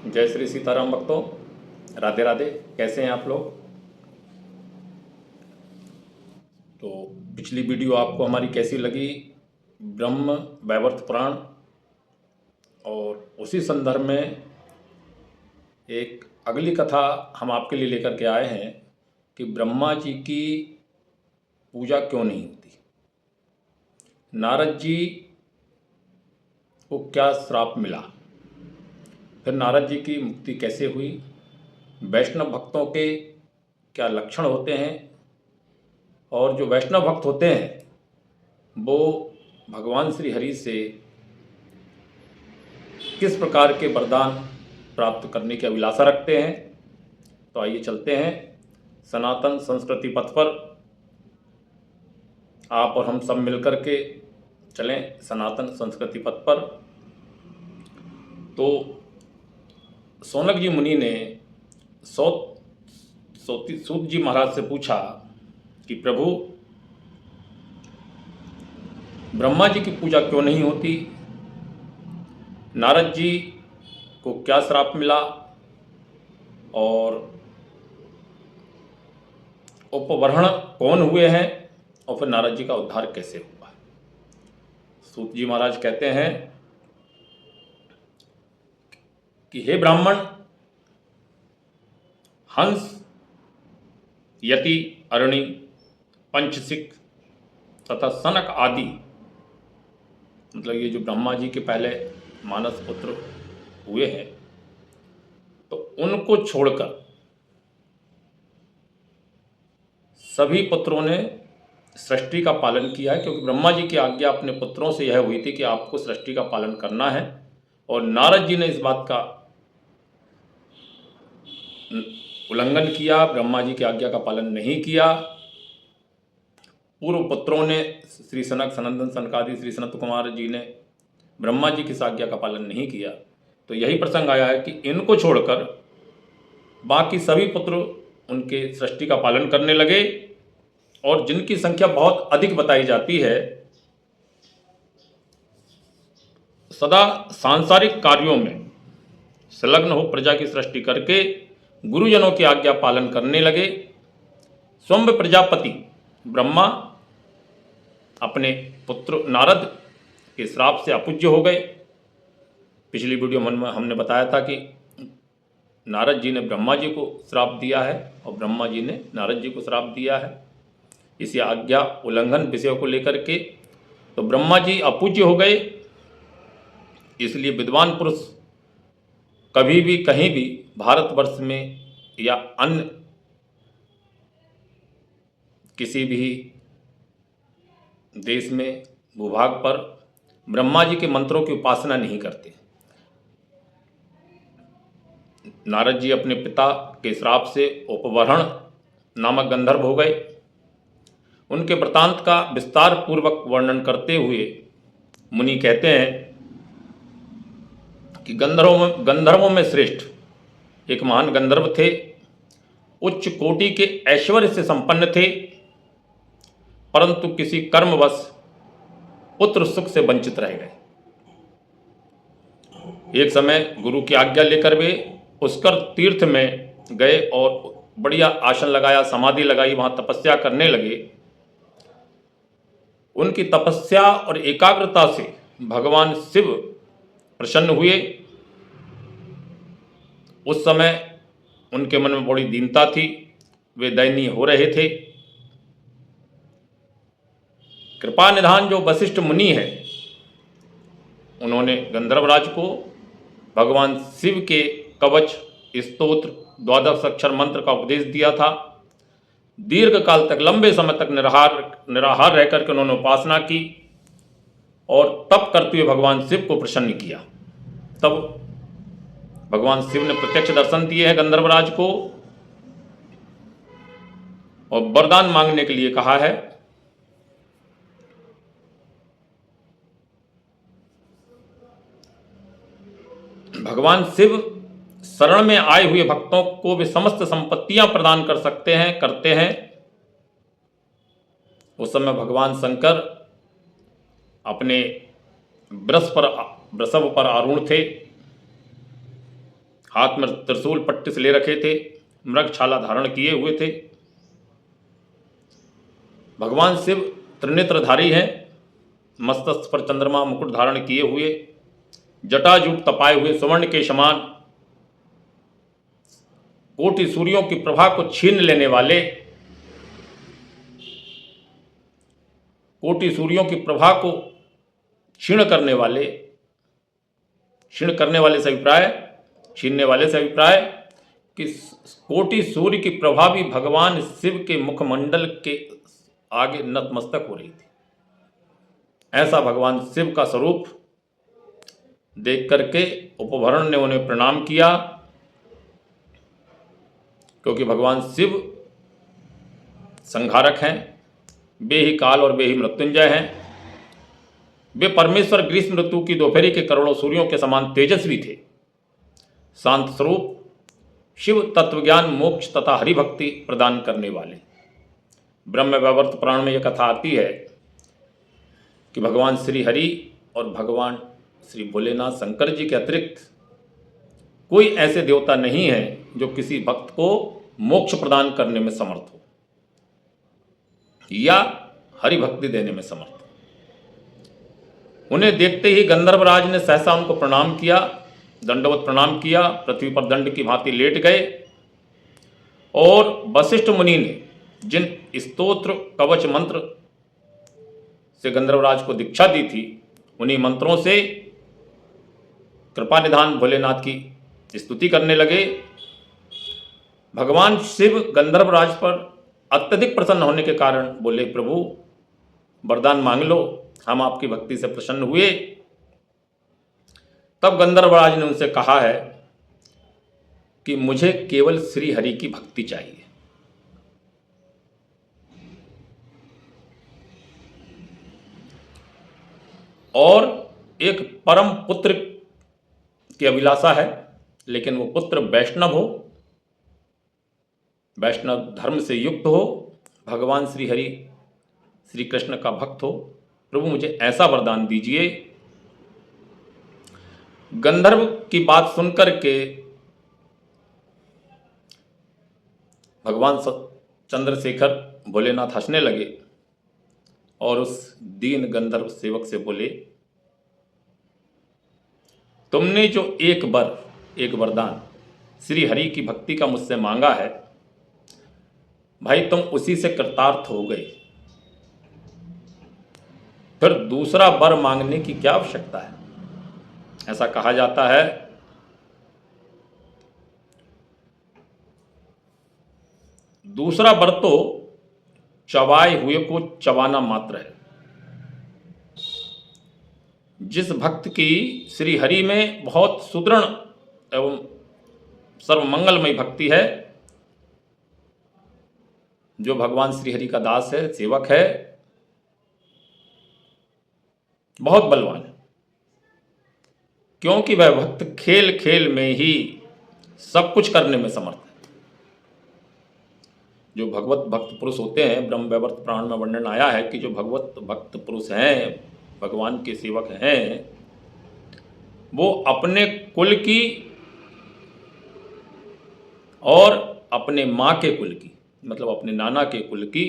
जय श्री सीताराम भक्तों, राधे राधे। कैसे हैं आप लोग? तो पिछली वीडियो आपको हमारी कैसी लगी? ब्रह्म वैवर्त पुराण, और उसी संदर्भ में एक अगली कथा हम आपके लिए लेकर के आए हैं कि ब्रह्मा जी की पूजा क्यों नहीं होती। नारद जी को क्या श्राप मिला, फिर नारद जी की मुक्ति कैसे हुई, वैष्णव भक्तों के क्या लक्षण होते हैं, और जो वैष्णव भक्त होते हैं वो भगवान श्री हरि से किस प्रकार के वरदान प्राप्त करने की अभिलाषा रखते हैं। तो आइए चलते हैं सनातन संस्कृति पथ पर। आप और हम सब मिलकर के चलें सनातन संस्कृति पथ पर। तो सौनक जी मुनि ने सूत जी महाराज से पूछा कि प्रभु, ब्रह्मा जी की पूजा क्यों नहीं होती, नारद जी को क्या श्राप मिला, और उपवरण कौन हुए हैं, और फिर नारद जी का उद्धार कैसे हुआ। सूत जी महाराज कहते हैं कि हे ब्राह्मण, हंस, यति, अरणी, पंचसिक तथा सनक आदि, मतलब ये जो ब्रह्मा जी के पहले मानस पुत्र हुए हैं, तो उनको छोड़कर सभी पुत्रों ने सृष्टि का पालन किया है, क्योंकि ब्रह्मा जी की आज्ञा अपने पुत्रों से यह हुई थी कि आपको सृष्टि का पालन करना है। और नारद जी ने इस बात का उल्लंघन किया, ब्रह्मा जी की आज्ञा का पालन नहीं किया। पूर्व पुत्रों ने, श्री सनक, सनंदन, सनकादि, श्री सनत कुमार जी ने ब्रह्मा जी की आज्ञा का पालन नहीं किया। तो यही प्रसंग आया है कि इनको छोड़कर बाकी सभी पुत्र उनके सृष्टि का पालन करने लगे, और जिनकी संख्या बहुत अधिक बताई जाती है, सदा सांसारिक कार्यों में संलग्न हो प्रजा की सृष्टि करके गुरुजनों की आज्ञा पालन करने लगे। स्वयं प्रजापति ब्रह्मा अपने पुत्र नारद के श्राप से अपूज्य हो गए। पिछली वीडियो में हमने बताया था कि नारद जी ने ब्रह्मा जी को श्राप दिया है और ब्रह्मा जी ने नारद जी को श्राप दिया है, इसी आज्ञा उल्लंघन विषयों को लेकर के। तो ब्रह्मा जी अपूज्य हो गए, इसलिए विद्वान पुरुष कभी भी कहीं भी भारतवर्ष में या अन्य किसी भी देश में भूभाग पर ब्रह्मा जी के मंत्रों की उपासना नहीं करते। नारद जी अपने पिता के श्राप से उपवरण नामक गंधर्व हो गए। उनके वृतांत का विस्तार पूर्वक वर्णन करते हुए मुनि कहते हैं कि गंधर्वों में श्रेष्ठ एक महान गंधर्व थे, उच्च कोटि के ऐश्वर्य से संपन्न थे, परंतु किसी कर्मवश पुत्र सुख से वंचित रह गए। एक समय गुरु की आज्ञा लेकर वे पुष्कर तीर्थ में गए और बढ़िया आसन लगाया, समाधि लगाई, वहां तपस्या करने लगे। उनकी तपस्या और एकाग्रता से भगवान शिव प्रसन्न हुए। उस समय उनके मन में बड़ी दीनता थी, वे दयनीय हो रहे थे। कृपा निधान जो वशिष्ठ मुनि है, उन्होंने गंधर्वराज को भगवान शिव के कवच, स्तोत्र, 12 अक्षर मंत्र का उपदेश दिया था। दीर्घ काल तक, लंबे समय तक निराहार रह करके उन्होंने उपासना की और तप करते हुए भगवान शिव को प्रसन्न किया। तब भगवान शिव ने प्रत्यक्ष दर्शन दिए हैं गंधर्वराज को और वरदान मांगने के लिए कहा है। भगवान शिव शरण में आए हुए भक्तों को वे समस्त संपत्तियां प्रदान कर सकते हैं, करते हैं। उस समय भगवान शंकर अपने वृषभ पर आरूढ़ थे हाथ में त्रिशूल पट्टी से ले रखे थे, मृग छाला धारण किए हुए थे। भगवान शिव त्रिनेत्रधारी हैं, मस्तक पर चंद्रमा मुकुट धारण किए हुए, जटाजूट तपाए हुए स्वर्ण के समान, कोटि सूर्यों की प्रभा को छीन लेने वाले, कोटि सूर्यों की प्रभा को क्षीण करने वाले, क्षीण करने वाले से अभिप्राय, छीनने वाले से अभिप्राय कि कोटि सूर्य की प्रभा भी भगवान शिव के मुखमंडल के आगे नतमस्तक हो रही थी। ऐसा भगवान शिव का स्वरूप देख करके उपभरण ने उन्हें प्रणाम किया, क्योंकि भगवान शिव संहारक हैं, वे ही काल और वे ही मृत्युंजय हैं। वे परमेश्वर ग्रीष्म ऋतु की दोपहरी के करोड़ों सूर्यों के समान तेजस्वी थे। शांत स्वरूप, शिव तत्वज्ञान, मोक्ष तथा हरिभक्ति प्रदान करने वाले। ब्रह्म वैवर्त पुराण में यह कथा आती है कि भगवान श्री हरि और भगवान श्री भोलेनाथ शंकर जी के अतिरिक्त कोई ऐसे देवता नहीं है जो किसी भक्त को मोक्ष प्रदान करने में समर्थ हो या हरि भक्ति देने में समर्थ हो। उन्हें देखते ही गंधर्वराज ने सहसा उनको प्रणाम किया, दंडवत प्रणाम किया, पृथ्वी पर दंड की भांति लेट गए और वशिष्ठ मुनि ने जिन स्तोत्र कवच मंत्र से गंधर्वराज को दीक्षा दी थी, उन्हीं मंत्रों से कृपा निधान भोलेनाथ की स्तुति करने लगे। भगवान शिव गंधर्वराज पर अत्यधिक प्रसन्न होने के कारण बोले, प्रभु वरदान मांग लो, हम आपकी भक्ति से प्रसन्न हुए। तब गंधर्वराज ने उनसे कहा है कि मुझे केवल श्री हरि की भक्ति चाहिए। और एक परम पुत्र की अभिलाषा है, लेकिन वो पुत्र वैष्णव हो, वैष्णव धर्म से युक्त हो, भगवान श्री हरि श्री कृष्ण का भक्त हो। प्रभु मुझे ऐसा वरदान दीजिए। गंधर्व की बात सुनकर के भगवान चंद्रशेखर भोलेनाथ हंसने लगे और उस दीन गंधर्व सेवक से बोले, तुमने जो एक वरदान श्री हरि की भक्ति का मुझसे मांगा है, भाई तुम उसी से कृतार्थ हो गए, फिर दूसरा वर मांगने की क्या आवश्यकता है। ऐसा कहा जाता है दूसरा वर तो चबाए हुए को चबाना मात्र है। जिस भक्त की श्री हरि में बहुत सुदृढ़ एवं सर्वमंगलमय भक्ति है, जो भगवान श्री हरि का दास है, सेवक है, बहुत बलवान है, क्योंकि वह भक्त खेल खेल में ही सब कुछ करने में समर्थ है। जो भगवत भक्त पुरुष होते हैं, ब्रह्म वैवर्त पुराण में वर्णन आया है कि जो भगवत भक्त पुरुष हैं, भगवान के सेवक हैं, वो अपने कुल की और अपने माँ के कुल की, मतलब अपने नाना के कुल की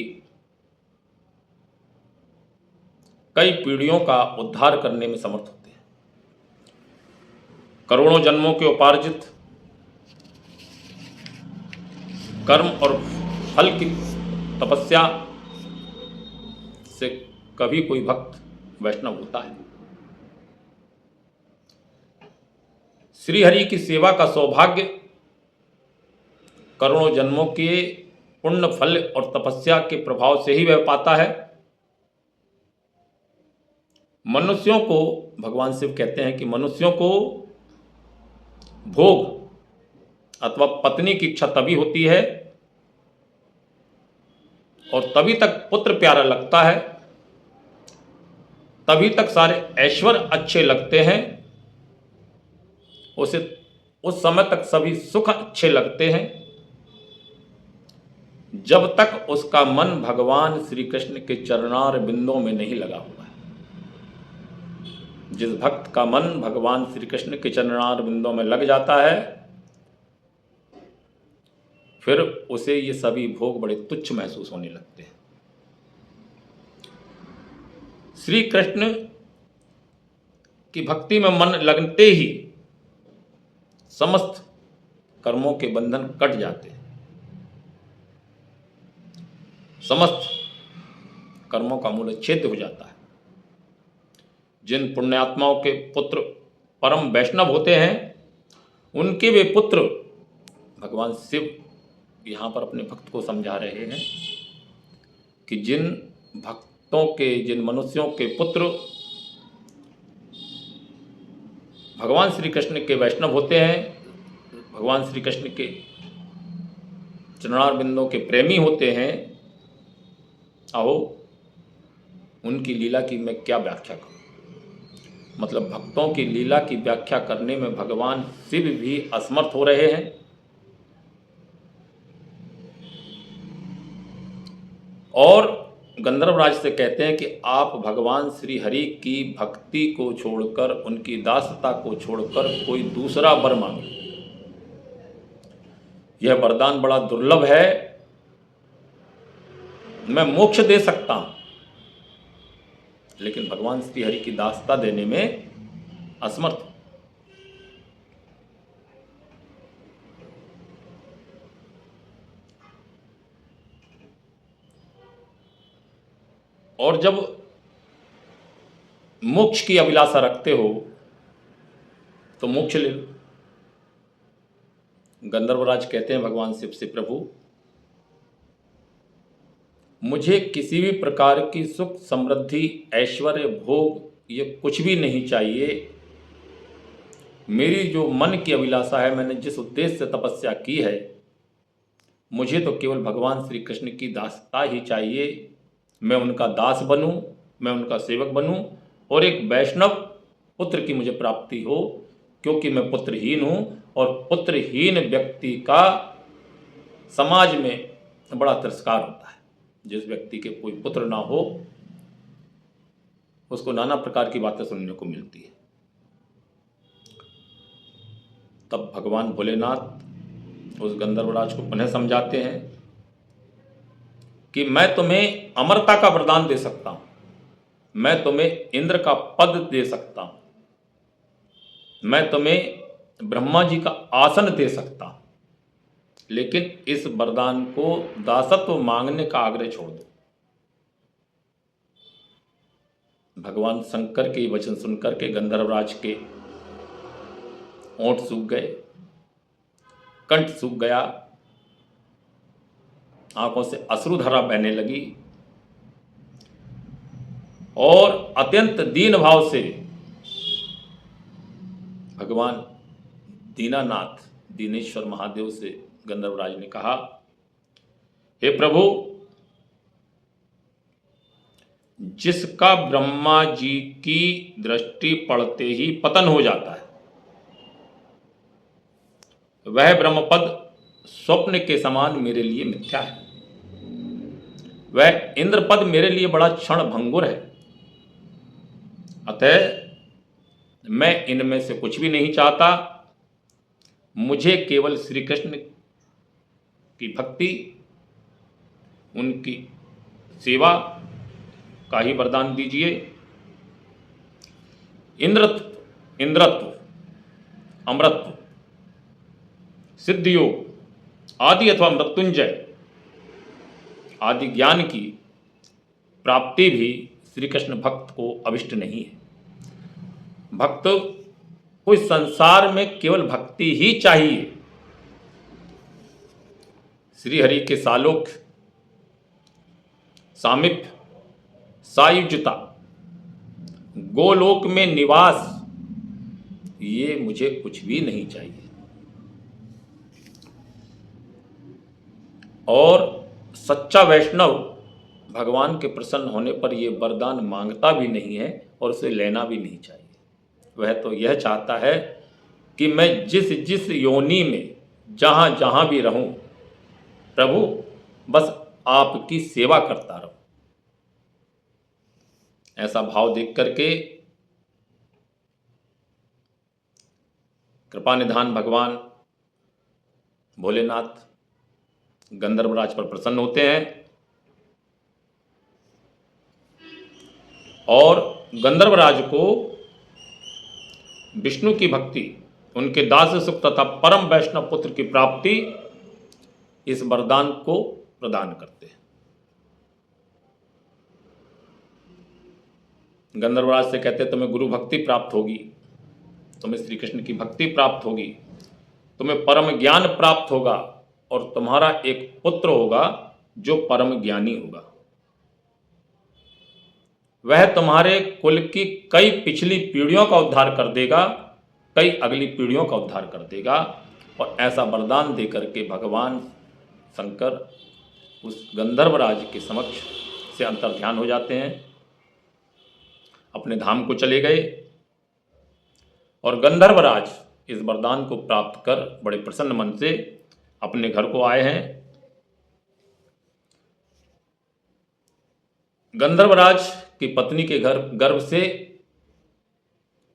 कई पीढ़ियों का उद्धार करने में समर्थ होते हैं। करोड़ों जन्मों के उपार्जित कर्म और फल की तपस्या से कभी कोई भक्त वैष्णव होता है। श्री हरि की सेवा का सौभाग्य करोड़ों जन्मों के पुण्य फल और तपस्या के प्रभाव से ही वह पाता है। मनुष्यों को, भगवान शिव कहते हैं कि मनुष्यों को भोग अथवा पत्नी की इच्छा तभी होती है और तभी तक पुत्र प्यारा लगता है, तभी तक सारे ऐश्वर्य अच्छे लगते हैं, उस समय तक सभी सुख अच्छे लगते हैं, जब तक उसका मन भगवान श्री कृष्ण के चरणार बिंदों में नहीं लगा हुआ है। जिस भक्त का मन भगवान श्री कृष्ण के चरणार बिंदों में लग जाता है, फिर उसे ये सभी भोग बड़े तुच्छ महसूस होने लगते हैं। श्री कृष्ण की भक्ति में मन लगते ही समस्त कर्मों के बंधन कट जाते हैं, समस्त कर्मों का मूलच्छेद हो जाता है। जिन पुण्यात्माओं के पुत्र परम वैष्णव होते हैं, उनके वे पुत्र भगवान शिव यहाँ पर अपने भक्त को समझा रहे हैं कि जिन भक्तों के, जिन मनुष्यों के पुत्र भगवान श्री कृष्ण के वैष्णव होते हैं, भगवान श्री कृष्ण के चरणार बिंदों के प्रेमी होते हैं, आओ उनकी लीला की मैं क्या व्याख्या करूं। मतलब भक्तों की लीला की व्याख्या करने में भगवान शिव भी असमर्थ हो रहे हैं और गंधर्वराज से कहते हैं कि आप भगवान श्री हरि की भक्ति को छोड़कर, उनकी दासता को छोड़कर कोई दूसरा वर मांगे। यह वरदान बड़ा दुर्लभ है, मैं मोक्ष दे सकता हूं, लेकिन भगवान श्री हरि की दासता देने में असमर्थ हूं। और जब मोक्ष की अभिलाषा रखते हो तो मोक्ष ले लो। गंधर्वराज कहते हैं भगवान शिव से, प्रभु मुझे किसी भी प्रकार की सुख, समृद्धि, ऐश्वर्य, भोग ये कुछ भी नहीं चाहिए। मेरी जो मन की अभिलाषा है, मैंने जिस उद्देश्य से तपस्या की है, मुझे तो केवल भगवान श्री कृष्ण की दासता ही चाहिए। मैं उनका दास बनूं, मैं उनका सेवक बनूं और एक वैष्णव पुत्र की मुझे प्राप्ति हो, क्योंकि मैं पुत्रहीन हूं और पुत्रहीन व्यक्ति का समाज में बड़ा तिरस्कार होता है। जिस व्यक्ति के कोई पुत्र ना हो उसको नाना प्रकार की बातें सुनने को मिलती है। तब भगवान भोलेनाथ उस गंधर्वराज को पुनः समझाते हैं कि मैं तुम्हें अमरता का वरदान दे सकता हूं, मैं तुम्हें इंद्र का पद दे सकता हूं, मैं तुम्हें ब्रह्मा जी का आसन दे सकता हूं, लेकिन इस वरदान को दासत्व मांगने का आग्रह छोड़ दो। भगवान शंकर के वचन सुनकर के गंधर्वराज के ओंठ सूख गए, कंठ सूख गया, आंखों से अश्रुधारा बहने लगी और अत्यंत दीन भाव से भगवान दीनानाथ, दीनेश्वर महादेव से गंधर्वराज ने कहा, हे प्रभु, जिसका ब्रह्मा जी की दृष्टि पड़ते ही पतन हो जाता है, वह ब्रह्मपद स्वप्न के समान मेरे लिए मिथ्या है। वह इंद्रपद मेरे लिए बड़ा क्षण भंगुर है। अतः मैं इनमें से कुछ भी नहीं चाहता। मुझे केवल श्री कृष्ण की भक्ति, उनकी सेवा का ही वरदान दीजिए। इंद्रत्व, अमरत्व, सिद्धियोग आदि अथवा मृत्युंजय आदि ज्ञान की प्राप्ति भी श्री कृष्ण भक्त को अभिष्ट नहीं है। भक्त को इस संसार में केवल भक्ति ही चाहिए। श्री हरि के सालोक्य, सामीप्य, सायुज्यता, गोलोक में निवास, ये मुझे कुछ भी नहीं चाहिए। और सच्चा वैष्णव भगवान के प्रसन्न होने पर यह वरदान मांगता भी नहीं है और उसे लेना भी नहीं चाहिए। वह तो यह चाहता है कि मैं जिस जिस योनि में जहाँ जहाँ भी रहूं, प्रभु बस आपकी सेवा करता रहूं। ऐसा भाव देख करके कृपा निधान भगवान भोलेनाथ गंधर्वराज पर प्रसन्न होते हैं और गंधर्वराज को विष्णु की भक्ति, उनके दास सुख तथा परम वैष्णव पुत्र की प्राप्ति इस वरदान को प्रदान करते हैं। गंधर्वराज से कहते हैं तुम्हें गुरु भक्ति प्राप्त होगी, तुम्हें श्री कृष्ण की भक्ति प्राप्त होगी, तुम्हें परम ज्ञान प्राप्त होगा और तुम्हारा एक पुत्र होगा जो परम ज्ञानी होगा। वह तुम्हारे कुल की कई पिछली पीढ़ियों का उद्धार कर देगा, कई अगली पीढ़ियों का उद्धार कर देगा। और ऐसा वरदान देकर के भगवान शंकर उस गंधर्वराज के समक्ष से अंतर्ध्यान हो जाते हैं, अपने धाम को चले गए और गंधर्वराज इस वरदान को प्राप्त कर बड़े प्रसन्न मन से अपने घर को आए हैं। गंधर्वराज की पत्नी के घर गर्भ से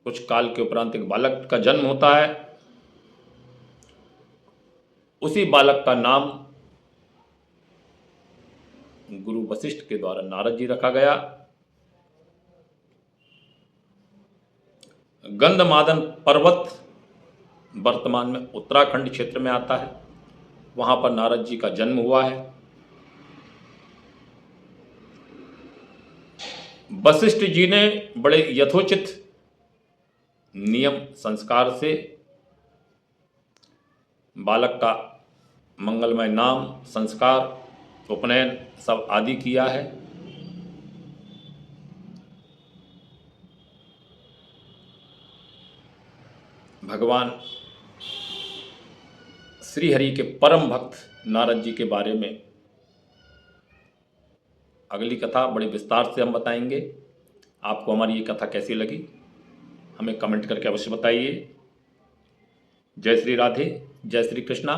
कुछ काल के उपरांत एक बालक का जन्म होता है। उसी बालक का नाम गुरु वशिष्ठ के द्वारा नारद जी रखा गया। गंधमादन पर्वत वर्तमान में उत्तराखंड क्षेत्र में आता है, वहां पर नारद जी का जन्म हुआ है। वशिष्ठ जी ने बड़े यथोचित नियम संस्कार से बालक का मंगलमय नाम, संस्कार, उपनयन सब आदि किया है। भगवान श्री हरि के परम भक्त नारद जी के बारे में अगली कथा बड़े विस्तार से हम बताएंगे। आपको हमारी ये कथा कैसी लगी हमें कमेंट करके अवश्य बताइए। जय श्री राधे, जय श्री कृष्णा।